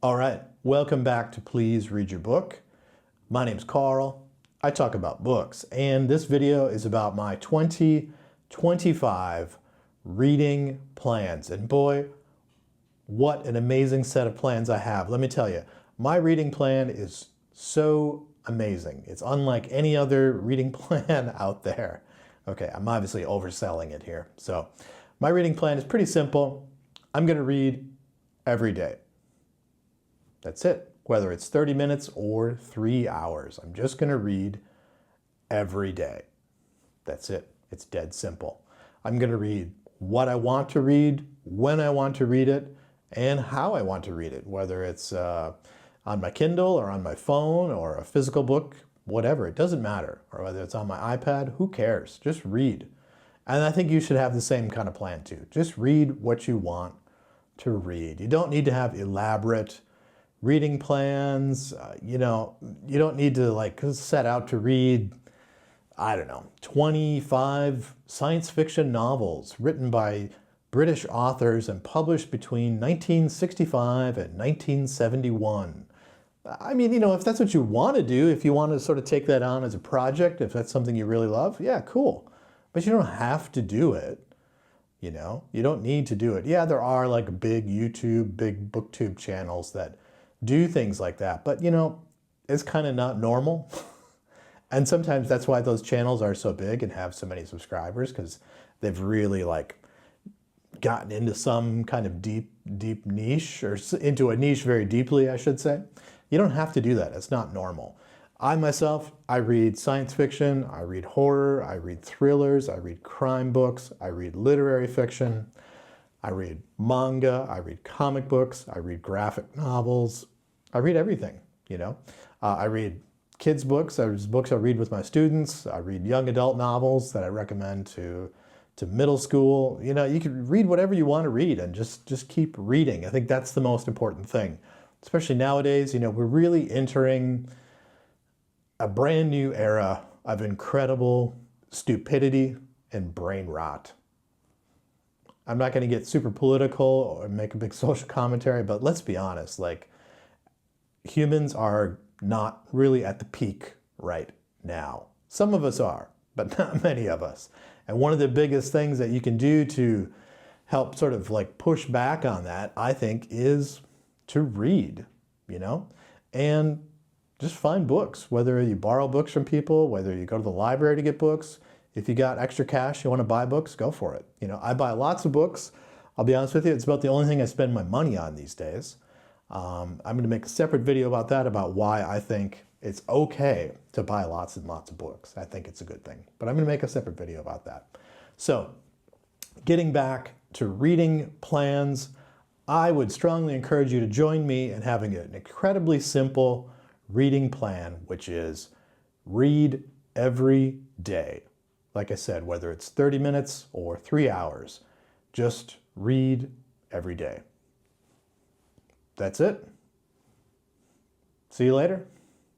All right, welcome back to Please Read Your Book. My name's Carl. I talk about books, and this video is about my 2025 reading plans. And boy, what an amazing set of plans I have. Let me tell you, my reading plan is so amazing. It's unlike any other reading plan out there. Okay, I'm obviously overselling it here. So my reading plan is pretty simple. I'm going to read every day. That's it. Whether it's 30 minutes or 3 hours, I'm just going to read every day. That's it. It's dead simple. I'm going to read what I want to read, when I want to read it, and how I want to read it, whether it's on my Kindle or on my phone or a physical book, whatever. It doesn't matter. Or whether it's on my iPad, who cares? Just read. And I think you should have the same kind of plan too. Just read what you want to read. You don't need to have elaborate reading plans. You don't need to set out to read, I don't know, 25 science fiction novels written by British authors and published between 1965 and 1971. I mean, if that's what you want to do, if you want to sort of take that on as a project, if that's something you really love, yeah, cool. But you don't have to do it. You don't need to do it. Yeah, there are like big booktube channels that do things like that, but it's kind of not normal. And sometimes that's why those channels are so big and have so many subscribers, because they've really gotten into some kind of deep niche, or into a niche very deeply, I should say. You don't have to do that. It's not normal. I myself, I read science fiction, I read horror, I read thrillers, I read crime books, I read literary fiction, I read manga, I read comic books, I read graphic novels, I read everything, I read kids' books, there's books I read with my students, I read young adult novels that I recommend to middle school. You can read whatever you want to read and just keep reading. I think that's the most important thing, especially nowadays. We're really entering a brand new era of incredible stupidity and brain rot. I'm not going to get super political or make a big social commentary, but let's be honest, humans are not really at the peak right now. Some of us are, but not many of us. And one of the biggest things that you can do to help sort of push back on that, I think, is to read, and just find books, whether you borrow books from people, whether you go to the library to get books. If you got extra cash, you want to buy books, go for it. I buy lots of books. I'll be honest with you, it's about the only thing I spend my money on these days. I'm going to make a separate video about that, about why I think it's okay to buy lots and lots of books. I think it's a good thing. But I'm going to make a separate video about that. So, getting back to reading plans, I would strongly encourage you to join me in having an incredibly simple reading plan, which is read every day. Like I said, whether it's 30 minutes or 3 hours, just read every day. That's it. See you later.